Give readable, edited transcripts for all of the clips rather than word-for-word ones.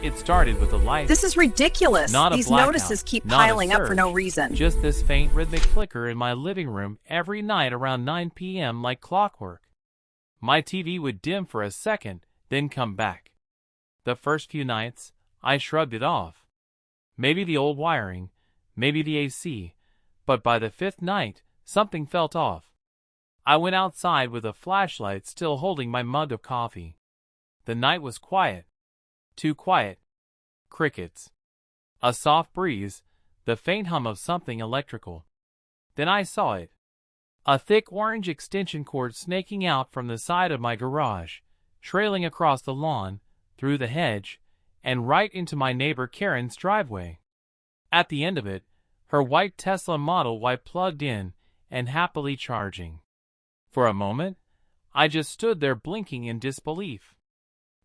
It started with a light. This is ridiculous. Not a These blackout, notices keep not a piling up for surge, no reason. Just this faint rhythmic flicker in my living room every night around 9 p.m. like clockwork. My TV would dim for a second, then come back. The first few nights, I shrugged it off. Maybe the old wiring, maybe the AC, but by the fifth night, something felt off. I went outside with a flashlight still holding my mug of coffee. The night was quiet. Too quiet. Crickets. A soft breeze, the faint hum of something electrical. Then I saw it. A thick orange extension cord snaking out from the side of my garage, trailing across the lawn, through the hedge, and right into my neighbor Karen's driveway. At the end of it, her white Tesla Model Y plugged in and happily charging. For a moment, I just stood there blinking in disbelief.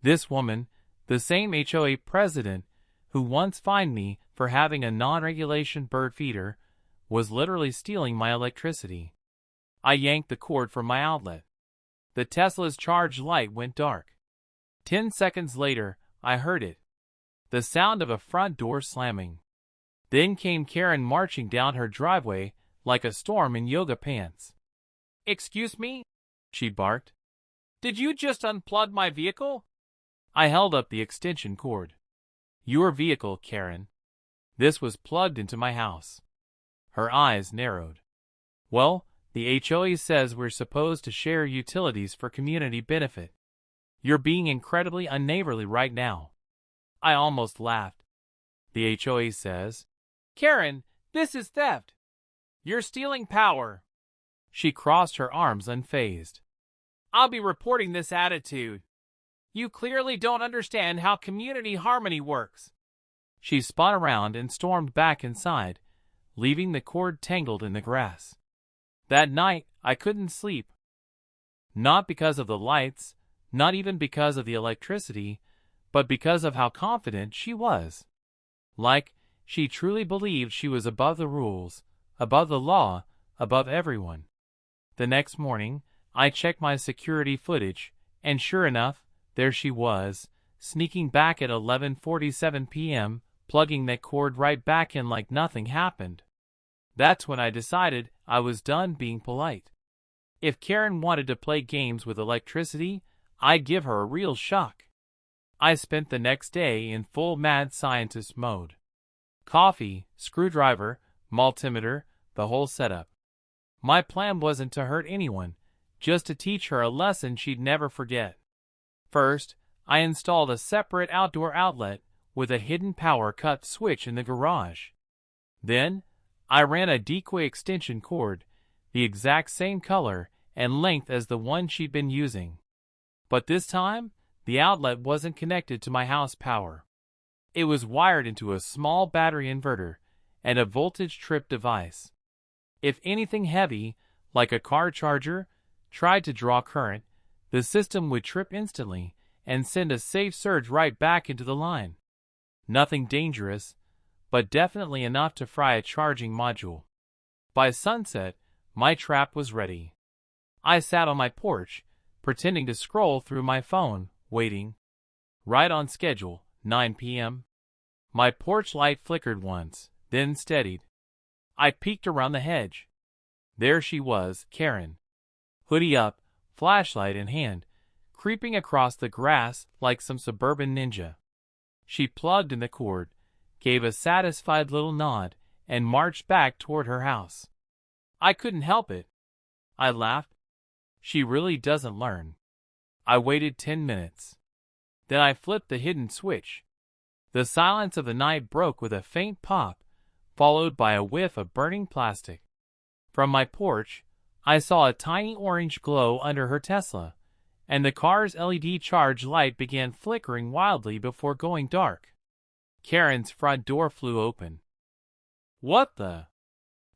This woman, the same HOA president who once fined me for having a non-regulation bird feeder, was literally stealing my electricity. I yanked the cord from my outlet. The Tesla's charge light went dark. 10 seconds later, I heard it. The sound of a front door slamming. Then came Karen marching down her driveway like a storm in yoga pants. "Excuse me?" she barked. "Did you just unplug my vehicle?" I held up the extension cord. "Your vehicle, Karen. This was plugged into my house." Her eyes narrowed. "Well, the HOA says we're supposed to share utilities for community benefit. You're being incredibly unneighborly right now." I almost laughed. "The HOA says, Karen, this is theft. You're stealing power." She crossed her arms unfazed. "I'll be reporting this attitude. You clearly don't understand how community harmony works." She spun around and stormed back inside, leaving the cord tangled in the grass. That night, I couldn't sleep. Not because of the lights, not even because of the electricity, but because of how confident she was. Like, she truly believed she was above the rules, above the law, above everyone. The next morning, I checked my security footage, and sure enough, there she was, sneaking back at 11:47 p.m., plugging that cord right back in like nothing happened. That's when I decided I was done being polite. If Karen wanted to play games with electricity, I'd give her a real shock. I spent the next day in full mad scientist mode. Coffee, screwdriver, multimeter, the whole setup. My plan wasn't to hurt anyone, just to teach her a lesson she'd never forget. First, I installed a separate outdoor outlet with a hidden power cut switch in the garage. Then, I ran a decoy extension cord, the exact same color and length as the one she'd been using. But this time, the outlet wasn't connected to my house power. It was wired into a small battery inverter and a voltage trip device. If anything heavy, like a car charger, tried to draw current, the system would trip instantly and send a safe surge right back into the line. Nothing dangerous, but definitely enough to fry a charging module. By sunset, my trap was ready. I sat on my porch, pretending to scroll through my phone, waiting. Right on schedule, 9 p.m. My porch light flickered once, then steadied. I peeked around the hedge. There she was, Karen. Hoodie up, flashlight in hand, creeping across the grass like some suburban ninja. She plugged in the cord, gave a satisfied little nod, and marched back toward her house. I couldn't help it. I laughed. She really doesn't learn. I waited 10 minutes. Then I flipped the hidden switch. The silence of the night broke with a faint pop, followed by a whiff of burning plastic. From my porch, I saw a tiny orange glow under her Tesla, and the car's LED charge light began flickering wildly before going dark. Karen's front door flew open. "What the?"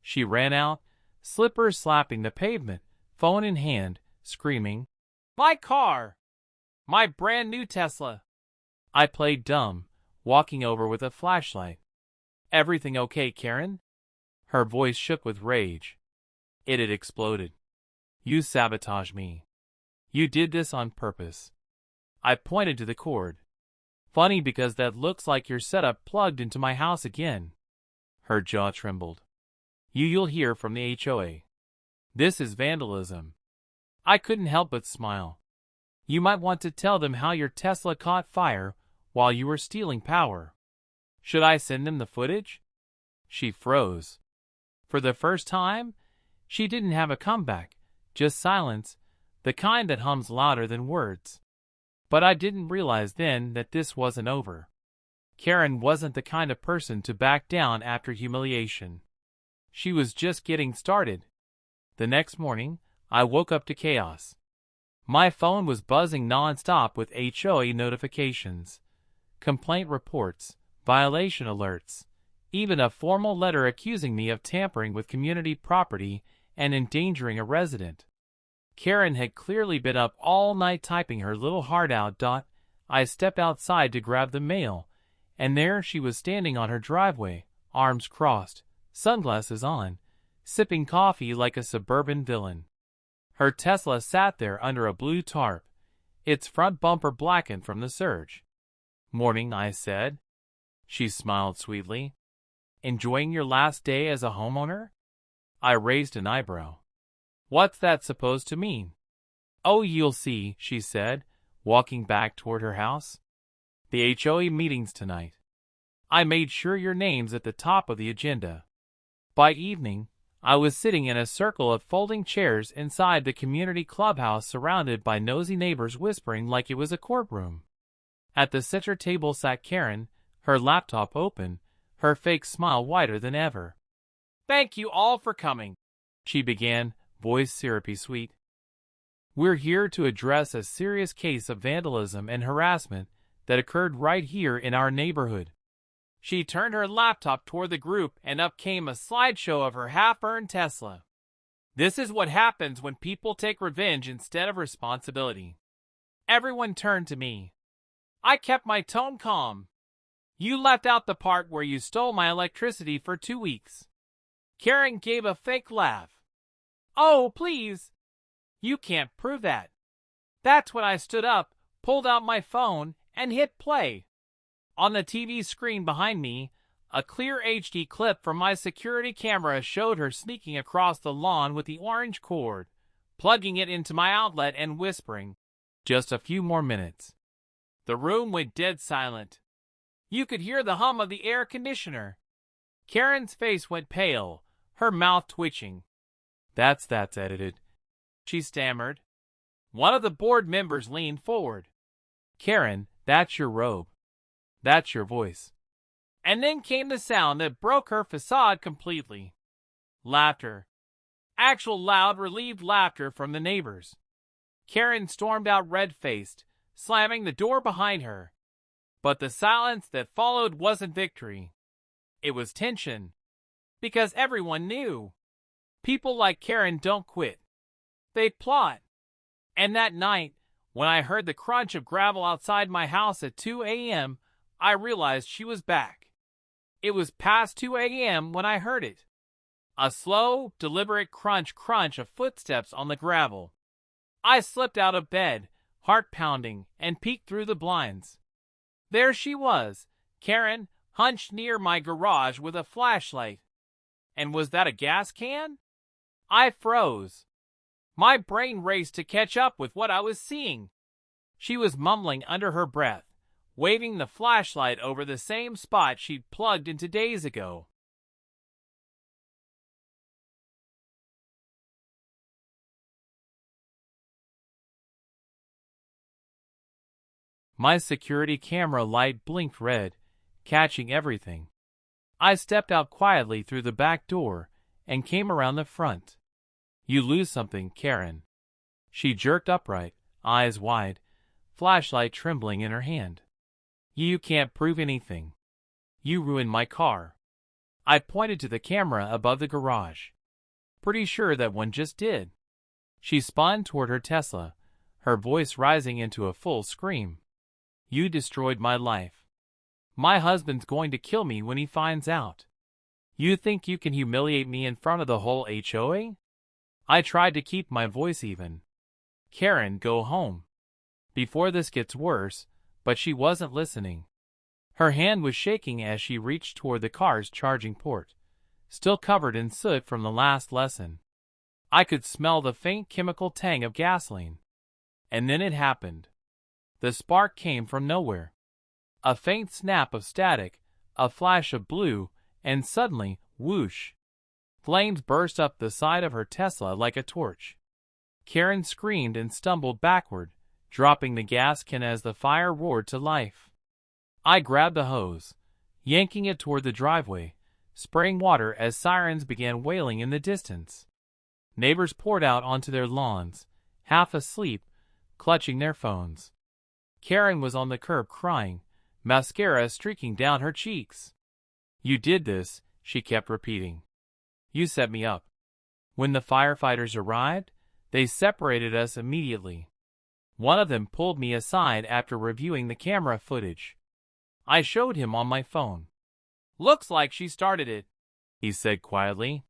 She ran out, slippers slapping the pavement, phone in hand, screaming, "My car! My brand new Tesla!" I played dumb, walking over with a flashlight. "Everything okay, Karen?" Her voice shook with rage. It had exploded. "You sabotaged me. You did this on purpose." I pointed to the cord. Funny because that looks like your setup plugged into my house again. Her jaw trembled. You'll hear from the HOA. This is vandalism. I couldn't help but smile. You might want to tell them how your Tesla caught fire while you were stealing power. Should I send them the footage? She froze. For the first time, she didn't have a comeback, just silence, the kind that hums louder than words. But I didn't realize then that this wasn't over. Karen wasn't the kind of person to back down after humiliation. She was just getting started. The next morning, I woke up to chaos. My phone was buzzing non-stop with HOA notifications, complaint reports, violation alerts, even a formal letter accusing me of tampering with community property and endangering a resident. Karen had clearly been up all night typing her little heart out. I stepped outside to grab the mail, and there she was standing on her driveway, arms crossed, sunglasses on, sipping coffee like a suburban villain. Her Tesla sat there under a blue tarp, its front bumper blackened from the surge. "Morning," I said. She smiled sweetly. "Enjoying your last day as a homeowner?" I raised an eyebrow. "What's that supposed to mean?" "Oh, you'll see," she said, walking back toward her house. "The HOA meeting's tonight. I made sure your name's at the top of the agenda." By evening, I was sitting in a circle of folding chairs inside the community clubhouse surrounded by nosy neighbors whispering like it was a courtroom. At the center table sat Karen, her laptop open, her fake smile wider than ever. "Thank you all for coming," she began, voice syrupy sweet. "We're here to address a serious case of vandalism and harassment that occurred right here in our neighborhood." She turned her laptop toward the group and up came a slideshow of her half-earned Tesla. "This is what happens when people take revenge instead of responsibility." Everyone turned to me. I kept my tone calm. "You left out the part where you stole my electricity for 2 weeks." Karen gave a fake laugh. "Oh, please. You can't prove that." That's when I stood up, pulled out my phone, and hit play. On the TV screen behind me, a clear HD clip from my security camera showed her sneaking across the lawn with the orange cord, plugging it into my outlet and whispering, "Just a few more minutes." The room went dead silent. You could hear the hum of the air conditioner. Karen's face went pale, her mouth twitching. That's edited," she stammered. One of the board members leaned forward. "Karen, that's your robe. That's your voice." And then came the sound that broke her facade completely. Laughter. Actual loud, relieved laughter from the neighbors. Karen stormed out red-faced, slamming the door behind her. But the silence that followed wasn't victory. It was tension. Because everyone knew. People like Karen don't quit. They plot. And that night, when I heard the crunch of gravel outside my house at 2 a.m., I realized she was back. It was past 2 a.m. when I heard it. A slow, deliberate crunch of footsteps on the gravel. I slipped out of bed, heart pounding, and peeked through the blinds. There she was, Karen, hunched near my garage with a flashlight. And was that a gas can? I froze. My brain raced to catch up with what I was seeing. She was mumbling under her breath, waving the flashlight over the same spot she'd plugged into days ago. My security camera light blinked red, catching everything. I stepped out quietly through the back door and came around the front. "You lose something, Karen." She jerked upright, eyes wide, flashlight trembling in her hand. "You can't prove anything. You ruined my car." I pointed to the camera above the garage. "Pretty sure that one just did." She spun toward her Tesla, her voice rising into a full scream. "You destroyed my life. My husband's going to kill me when he finds out. You think you can humiliate me in front of the whole HOA?" I tried to keep my voice even. "Karen, go home. Before this gets worse, but she wasn't listening. Her hand was shaking as she reached toward the car's charging port, still covered in soot from the last lesson. I could smell the faint chemical tang of gasoline. And then it happened. The spark came from nowhere. A faint snap of static, a flash of blue, and suddenly, whoosh! Flames burst up the side of her Tesla like a torch. Karen screamed and stumbled backward, dropping the gas can as the fire roared to life. I grabbed the hose, yanking it toward the driveway, spraying water as sirens began wailing in the distance. Neighbors poured out onto their lawns, half asleep, clutching their phones. Karen was on the curb crying, mascara streaking down her cheeks. "You did this," she kept repeating. "You set me up." When the firefighters arrived, they separated us immediately. One of them pulled me aside after reviewing the camera footage. I showed him on my phone. "Looks like she started it," he said quietly.